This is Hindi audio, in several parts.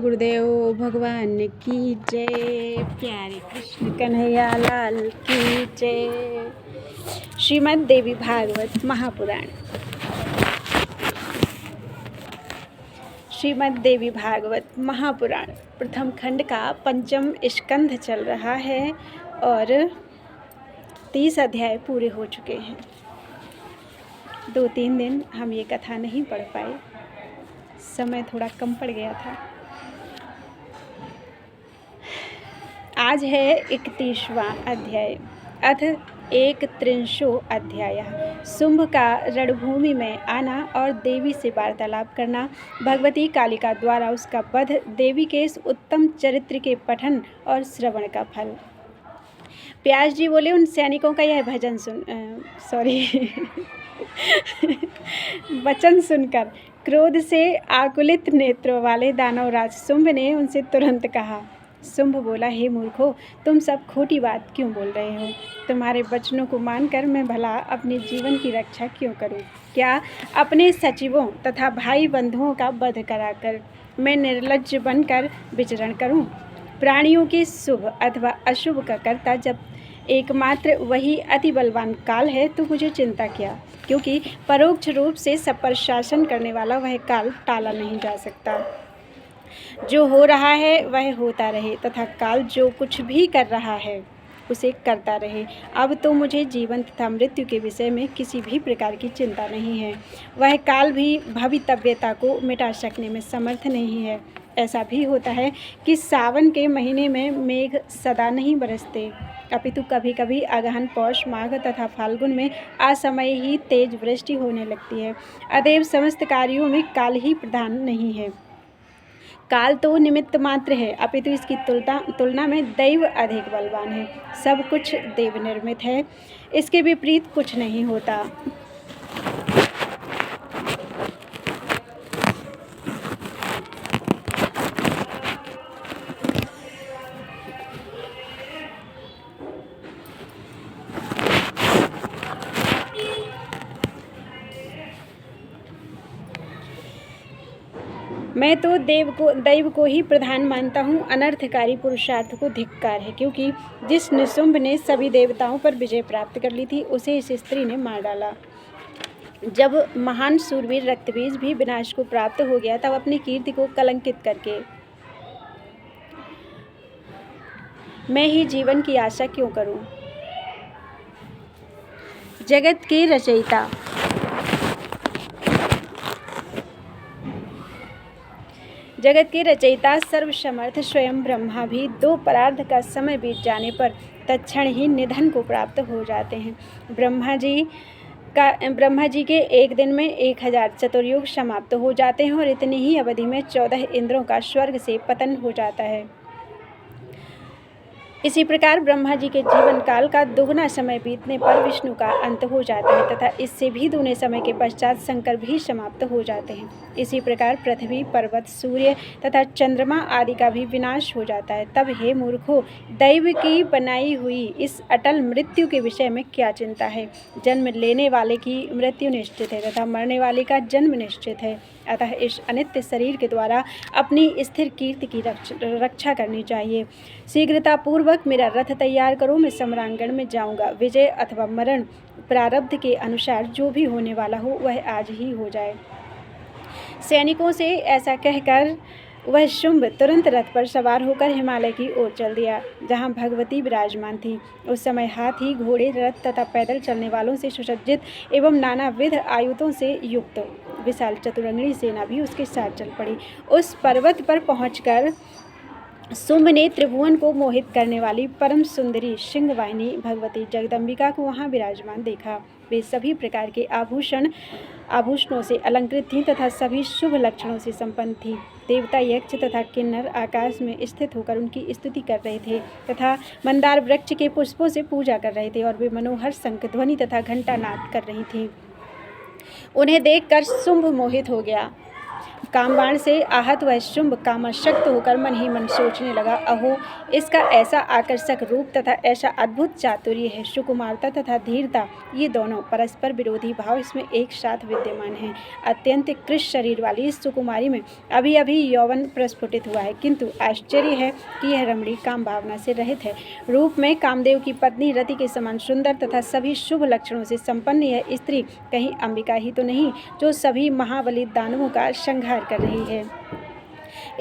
गुरुदेव भगवान की जय। प्यारे कृष्ण कन्हैया लाल की जय। श्रीमद् देवी भागवत महापुराण। श्रीमद् देवी भागवत महापुराण प्रथम खंड का पंचम स्कंध चल रहा है और 30 अध्याय पूरे हो चुके हैं। 2-3 दिन हम ये कथा नहीं पढ़ पाए, समय थोड़ा कम पड़ गया था। आज है 31वां अध्याय, अथ 31 अध्याय। शुंभ का रणभूमि में आना और देवी से वार्तालाप करना, भगवती कालिका द्वारा उसका वध, देवी के इस उत्तम चरित्र के पठन और श्रवण का फल। व्यास जी बोले, उन सैनिकों का यह वचन सुनकर क्रोध से आकुलित नेत्रों वाले दानवराज शुंभ ने उनसे तुरंत कहा। शुंभ बोला, हे मूर्खों, तुम सब खोटी बात क्यों बोल रहे हो? तुम्हारे वचनों को मानकर मैं भला अपने जीवन की रक्षा क्यों करूं? क्या अपने सचिवों तथा भाई बंधुओं का वध कराकर मैं निर्लज्ज बनकर विचरण करूं? प्राणियों के शुभ अथवा अशुभ का कर्ता जब एकमात्र वही अति बलवान काल है तो मुझे चिंता क्या, क्योंकि परोक्ष रूप से सब पर शासन करने वाला वह काल टाला नहीं जा सकता। जो हो रहा है वह होता रहे तथा काल जो कुछ भी कर रहा है उसे करता रहे। अब तो मुझे जीवन तथा मृत्यु के विषय में किसी भी प्रकार की चिंता नहीं है। वह काल भी भवितव्यता को मिटा सकने में समर्थ नहीं है। ऐसा भी होता है कि सावन के महीने में मेघ सदा नहीं बरसते, अपितु कभी कभी अगहन, पौष, माघ तथा फाल्गुन में असमय ही तेज वृष्टि होने लगती है। अतएव समस्त कार्यों में काल ही प्रधान नहीं है। काल तो निमित्त मात्र है, अपितु इसकी तुलना में दैव अधिक बलवान है। सब कुछ देव निर्मित है, इसके विपरीत कुछ नहीं होता। मैं तो दैव को ही प्रधान मानता हूँ। अनर्थकारी पुरुषार्थ को धिक्कार है, क्योंकि जिस निशुंभ ने सभी देवताओं पर विजय प्राप्त कर ली थी उसे इस स्त्री ने मार डाला। जब महान सूरवीर रक्तबीज भी विनाश को प्राप्त हो गया तब अपनी कीर्ति को कलंकित करके मैं ही जीवन की आशा क्यों करूं? जगत के रचयिता सर्वसमर्थ स्वयं ब्रह्मा भी 2 परार्ध का समय बीत जाने पर तत्क्षण ही निधन को प्राप्त हो जाते हैं। ब्रह्मा जी के एक दिन में 1000 चतुर्युग समाप्त हो जाते हैं और इतनी ही अवधि में 14 इंद्रों का स्वर्ग से पतन हो जाता है। इसी प्रकार ब्रह्मा जी के जीवन काल का दुगना समय बीतने पर विष्णु का अंत हो जाता है तथा इससे भी दूने समय के पश्चात शंकर भी समाप्त हो जाते हैं। इसी प्रकार पृथ्वी, पर्वत, सूर्य तथा चंद्रमा आदि का भी विनाश हो जाता है। तब हे मूर्खों, दैव की बनाई हुई इस अटल मृत्यु के विषय में क्या चिंता है? जन्म लेने वाले की मृत्यु निश्चित है तथा मरने वाले का जन्म निश्चित है। अतः इस अनित्य शरीर के द्वारा अपनी स्थिर कीर्ति की रक्षा करनी चाहिए। शीघ्रतापूर्वक मेरा रथ तैयार करो, मैं सम्रांगण में जाऊंगा। विजय अथवा मरण प्रारब्ध के अनुसार जो भी होने वाला हो वह आज ही हो जाए। सैनिकों से ऐसा कहकर वह शुंभ तुरंत रथ पर सवार होकर हिमालय की ओर चल दिया, जहाँ भगवती विराजमान थी। उस समय हाथी, घोड़े, रथ तथा पैदल चलने वालों से सुसज्जित एवं नानाविध आयुधों से युक्त विशाल चतुरंगनी सेना भी उसके साथ चल पड़ी। उस पर्वत पर पहुंचकर शुंभ ने त्रिभुवन को मोहित करने वाली परम सुंदरी सिंहवाहिनी भगवती जगदम्बिका को वहां विराजमान देखा। वे सभी प्रकार के आभूषणों से अलंकृत थीं तथा सभी शुभ लक्षणों से संपन्न थीं। देवता, यक्ष तथा किन्नर आकाश में स्थित होकर उनकी स्तुति कर रहे थे तथा मंदार वृक्ष के पुष्पों से पूजा कर रहे थे और वे मनोहर शंख ध्वनि तथा घंटानाद कर रही थीं। उन्हें देखकर शुंभ मोहित हो गया। कामबाण से आहत वह शुंभ कामाशक्त होकर मन ही मन सोचने लगा, अहो इसका ऐसा आकर्षक रूप तथा ऐसा अद्भुत चातुर्य है, सुकुमारता तथा धीरता, ये दोनों परस्पर विरोधी भाव इसमें एक साथ विद्यमान हैं। अत्यंत कृश शरीर वाली इस सुकुमारी में अभी अभी यौवन प्रस्फुटित हुआ है, किंतु आश्चर्य है कि यह रमणी काम भावना से रहित है। रूप में कामदेव की पत्नी रति के समान सुंदर तथा सभी शुभ लक्षणों से संपन्न यह स्त्री कहीं अंबिका ही तो नहीं, जो सभी महाबली दानवों का संहार कर रही है।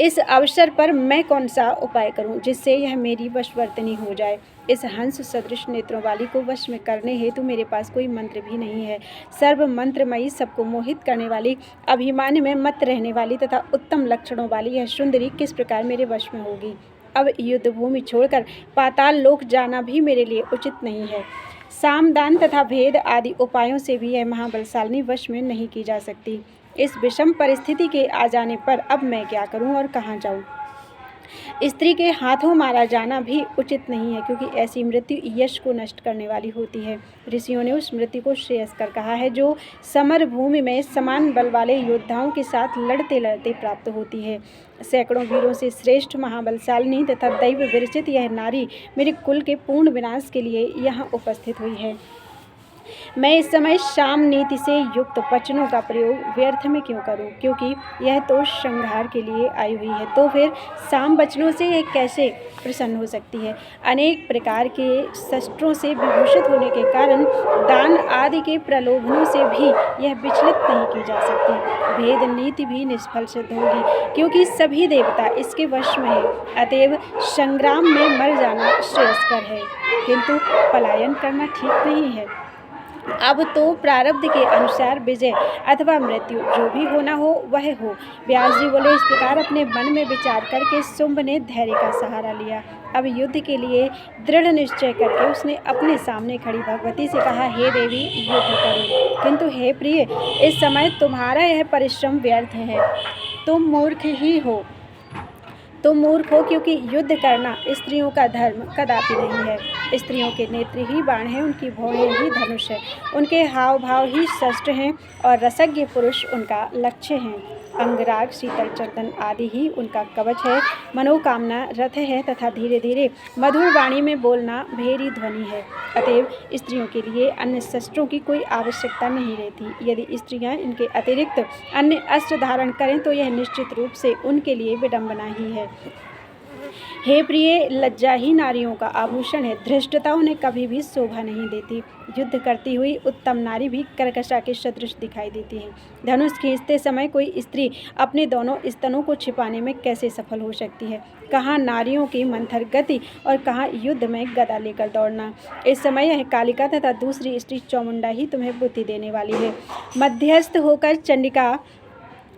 इस अवसर पर मैं कौन सा उपाय करूं जिससे यह मेरी वशवर्तिनी हो जाए। इस हंस सदृश नेत्रों वाली को वश में करने हेतु मेरे पास कोई मंत्र भी नहीं है। सर्व मंत्रमयी, सबको मोहित करने वाली, अभिमान में मत रहने वाली तथा उत्तम लक्षणों वाली यह सुंदरी किस प्रकार मेरे वश में होगी। अब युद्ध भूमि छोड़कर पाताल लोक जाना भी मेरे लिए उचित नहीं है। सामदान तथा भेद आदि उपायों से भी यह महाबलशालिनी वश में नहीं की जा सकती। इस विषम परिस्थिति के आ जाने पर अब मैं क्या करूं और कहाँ जाऊं। स्त्री के हाथों मारा जाना भी उचित नहीं है, क्योंकि ऐसी मृत्यु यश को नष्ट करने वाली होती है। ऋषियों ने उस मृत्यु को श्रेयस्कर कहा है जो समर भूमि में समान बल वाले योद्धाओं के साथ लड़ते लड़ते प्राप्त होती है। सैकड़ों वीरों से श्रेष्ठ महाबलशालिनी तथा दैव विरचित यह नारी मेरे कुल के पूर्ण विनाश के लिए यहाँ उपस्थित हुई है। मैं इस समय शाम नीति से युक्त वचनों का प्रयोग व्यर्थ में क्यों करूं, क्योंकि यह तो संहार के लिए आई हुई है। तो फिर शाम वचनों से यह कैसे प्रसन्न हो सकती है। अनेक प्रकार के शस्त्रों से विभूषित होने के कारण दान आदि के प्रलोभनों से भी यह विचलित नहीं की जा सकती। भेद नीति भी निष्फल सिद्ध होगी, क्योंकि सभी देवता इसके वश में है। अतएव संग्राम में मर जाना श्रेयस्कर है, किंतु पलायन करना ठीक नहीं है। अब तो प्रारब्ध के अनुसार विजय अथवा मृत्यु जो भी होना हो वह हो। व्यास जी बोले, इस प्रकार अपने मन में विचार करके शुंभ ने धैर्य का सहारा लिया। अब युद्ध के लिए दृढ़ निश्चय करके उसने अपने सामने खड़ी भगवती से कहा, हे देवी युद्ध करो, किंतु हे प्रिय इस समय तुम्हारा यह परिश्रम व्यर्थ है। तुम मूर्ख ही हो, तुम मूर्ख हो, क्योंकि युद्ध करना स्त्रियों का धर्म कदापि नहीं है। स्त्रियों के नेत्र ही बाण हैं, उनकी भौहें ही धनुष है, उनके हाव भाव ही शस्त्र हैं और रसज्ञ पुरुष उनका लक्ष्य हैं। अंगराग शीतल चंदन आदि ही उनका कवच है। मनोकामना रथ है तथा धीरे धीरे मधुर वाणी में बोलना भेरी ध्वनि है। अतएव स्त्रियों के लिए अन्य शस्त्रों की कोई आवश्यकता नहीं रहती। यदि स्त्रियां इनके अतिरिक्त अन्य अस्त्र धारण करें तो यह निश्चित रूप से उनके लिए विडंबना ही है। हे प्रिय, लज्जा ही नारियों का आभूषण है, धृष्टता उन्हें कभी भी शोभा नहीं देती। युद्ध करती हुई उत्तम नारी भी कर्कशा के सदृश दिखाई देती है। धनुष खींचते समय कोई स्त्री अपने दोनों स्तनों को छिपाने में कैसे सफल हो सकती है। कहाँ नारियों की मंथर गति और कहाँ युद्ध में गदा लेकर दौड़ना। इस समय यह कालिका तथा दूसरी स्त्री चौमुंडा ही तुम्हें बुद्धि देने वाली है। मध्यस्थ होकर चंडिका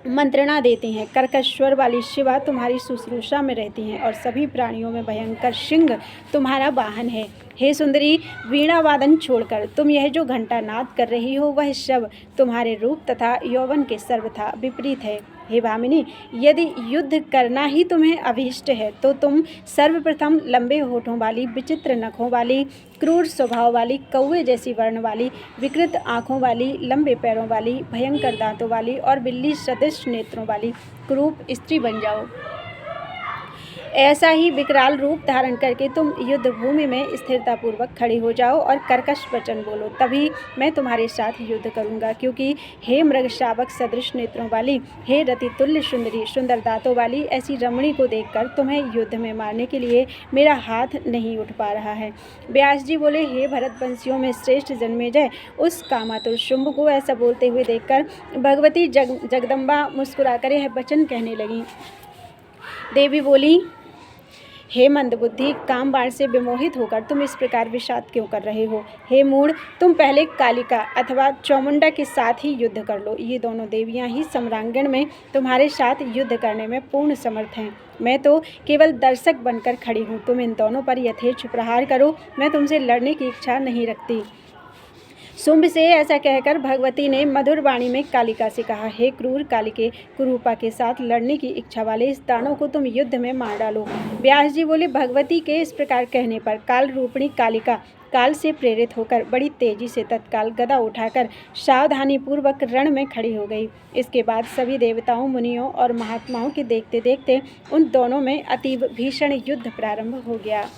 मंत्रणा देती हैं। कर्कश्वर वाली शिवा तुम्हारी शुश्रूषा में रहती हैं और सभी प्राणियों में भयंकर सिंह तुम्हारा वाहन है। हे सुंदरी, वीणा वादन छोड़कर तुम यह जो घंटा नाद कर रही हो वह सब तुम्हारे रूप तथा यौवन के सर्वथा विपरीत है। हे भामिनी, यदि युद्ध करना ही तुम्हें अभीष्ट है तो तुम सर्वप्रथम लंबे होठों वाली, विचित्र नखों वाली, क्रूर स्वभाव वाली, कौवे जैसी वर्ण वाली, विकृत आँखों वाली, लंबे पैरों वाली, भयंकर दांतों वाली और बिल्ली सदृश नेत्रों वाली कुरूप स्त्री बन जाओ। ऐसा ही विकराल रूप धारण करके तुम युद्ध भूमि में स्थिरतापूर्वक खड़ी हो जाओ और कर्कश वचन बोलो, तभी मैं तुम्हारे साथ युद्ध करूंगा। क्योंकि हे मृग शावक सदृश नेत्रों वाली, हे रति तुल्य सुंदरी, सुंदर दांतों वाली ऐसी रमणी को देखकर तुम्हें युद्ध में मारने के लिए मेरा हाथ नहीं उठ पा रहा है। व्यास जी बोले, हे भरतवंशियों में श्रेष्ठ जन्मेजय, उस कामातुर शुंभ को ऐसा बोलते हुए देखकर भगवती जगदम्बा मुस्कुराकर यह वचन कहने लगी। देवी बोली, हे मंदबुद्धि, काम बाण से विमोहित होकर तुम इस प्रकार विषाद क्यों कर रहे हो। हे मूढ़, तुम पहले कालिका अथवा चौमुंडा के साथ ही युद्ध कर लो। ये दोनों देवियां ही सम्रांगण में तुम्हारे साथ युद्ध करने में पूर्ण समर्थ हैं। मैं तो केवल दर्शक बनकर खड़ी हूँ। तुम इन दोनों पर यथेच्छ प्रहार करो, मैं तुमसे लड़ने की इच्छा नहीं रखती। शुंभ से ऐसा कहकर भगवती ने मधुर वाणी में कालिका से कहा, हे क्रूर कालिके, कुरूपा के साथ लड़ने की इच्छा वाले इस दानव को तुम युद्ध में मार डालो। व्यास जी बोले, भगवती के इस प्रकार कहने पर काल रूपिणी कालिका काल से प्रेरित होकर बड़ी तेजी से तत्काल गदा उठाकर सावधानी पूर्वक रण में खड़ी हो गई। इसके बाद सभी देवताओं, मुनियों और महात्माओं के देखते देखते उन दोनों में अतीव भीषण युद्ध प्रारंभ हो गया।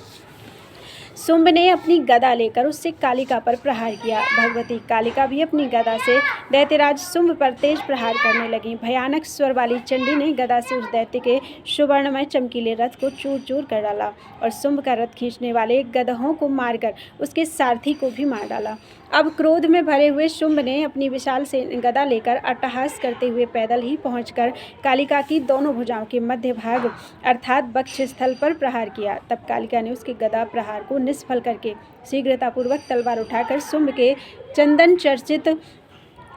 शुंभ ने अपनी गदा लेकर उससे कालिका पर प्रहार किया। भगवती कालिका भी अपनी गदा से दैत्यराज शुंभ पर तेज प्रहार करने लगी। भयानक स्वर वाली चंडी ने गदा से उस दैत्य के सुवर्णमय चमकीले रथ को चूर चूर कर डाला और शुंभ का रथ खींचने वाले गदहों को मारकर उसके सारथी को भी मार डाला। अब क्रोध में भरे हुए शुंभ ने अपनी विशाल से गदा लेकर अट्टहास करते हुए पैदल ही पहुंचकर कालिका की दोनों भुजाओं के मध्य भाग अर्थात वक्षस्थल पर प्रहार किया। तब कालिका ने उसके गदा प्रहार को निष्फल करके शीघ्रतापूर्वक तलवार उठाकर शुंभ के चंदन चर्चित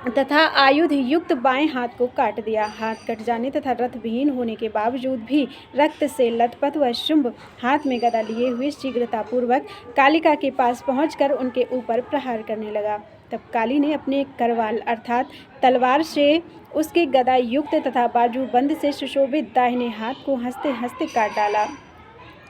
तथा आयुध युक्त बाएं हाथ को काट दिया। हाथ कट जाने तथा रथ विहीन होने के बावजूद भी रक्त से लथपथ वह शुंभ हाथ में गदा लिए हुए शीघ्रतापूर्वक कालिका के पास पहुंचकर उनके ऊपर प्रहार करने लगा। तब काली ने अपने करवाल अर्थात तलवार से उसके गदा युक्त तथा बाजूबंद से सुशोभित दाहिने हाथ को हंसते हंसते काट डाला।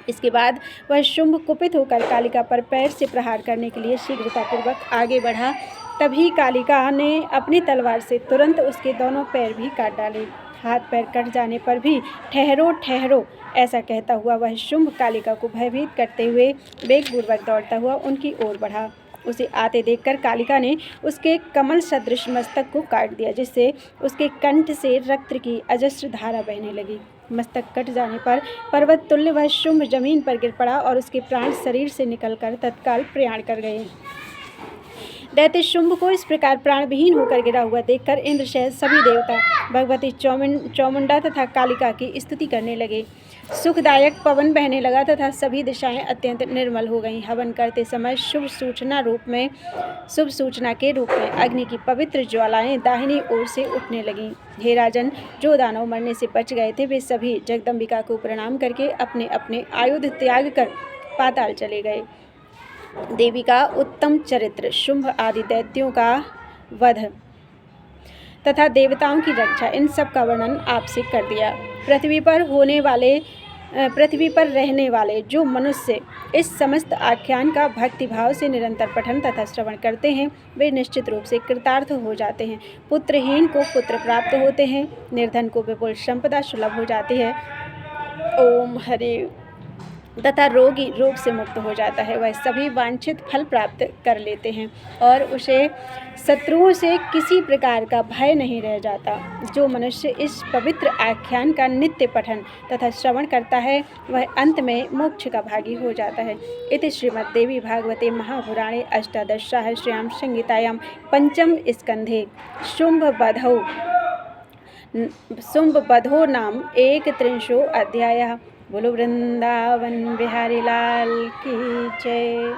इसके बाद वह शुंभ कुपित होकर कालिका पर पैर से प्रहार करने के लिए शीघ्रतापूर्वक आगे बढ़ा। तभी कालिका ने अपनी तलवार से तुरंत उसके दोनों पैर भी काट डाले। हाथ पैर कट जाने पर भी ठहरो ठहरो ऐसा कहता हुआ वह शुंभ कालिका को भयभीत करते हुए वेगपूर्वक दौड़ता हुआ उनकी ओर बढ़ा। उसे आते देखकर कालिका ने उसके कमल सदृश मस्तक को काट दिया, जिससे उसके कंठ से रक्त की अजस्र धारा बहने लगी। मस्तक कट जाने पर पर्वत तुल्य वह शुंभ जमीन पर गिर पड़ा और उसके प्राण शरीर से निकलकर तत्काल प्रयाण कर गए। दैत्य शुंभ को इस प्रकार प्राणविहीन होकर गिरा हुआ देखकर इंद्र सहित सभी देवता भगवती चौमुंडा तथा कालिका की स्तुति करने लगे। सुखदायक पवन बहने लगा तथा सभी दिशाएं अत्यंत निर्मल हो गईं। हवन करते समय शुभ सूचना के रूप में अग्नि की पवित्र ज्वालाएं दाहिनी ओर से उठने लगीं। हे राजन, जो दानव मरने से बच गए थे वे सभी जगदम्बिका को प्रणाम करके अपने अपने आयुध त्याग कर पाताल चले गए। देवी का उत्तम चरित्र, शुंभ आदि दैत्यों का वध तथा देवताओं की रक्षा, इन सब का वर्णन आपसे कर दिया। पृथ्वी पर रहने वाले जो मनुष्य इस समस्त आख्यान का भक्तिभाव से निरंतर पठन तथा श्रवण करते हैं वे निश्चित रूप से कृतार्थ हो जाते हैं। पुत्रहीन को पुत्र प्राप्त होते हैं, निर्धन को विपुल संपदा सुलभ हो जाती है। ओम हरे तथा रोगी रोग से मुक्त हो जाता है। वह सभी वांछित फल प्राप्त कर लेते हैं और उसे शत्रुओं से किसी प्रकार का भय नहीं रह जाता। जो मनुष्य इस पवित्र आख्यान का नित्य पठन तथा श्रवण करता है वह अंत में मोक्ष का भागी हो जाता है। इति श्रीमद्देवी भागवते महापुराणे अष्टादशसहस्रयां संहितायां पंचम स्कंधे शुंभवधो नाम 31 अध्यायः। बोलो वृंदावन बिहारी लाल की जय।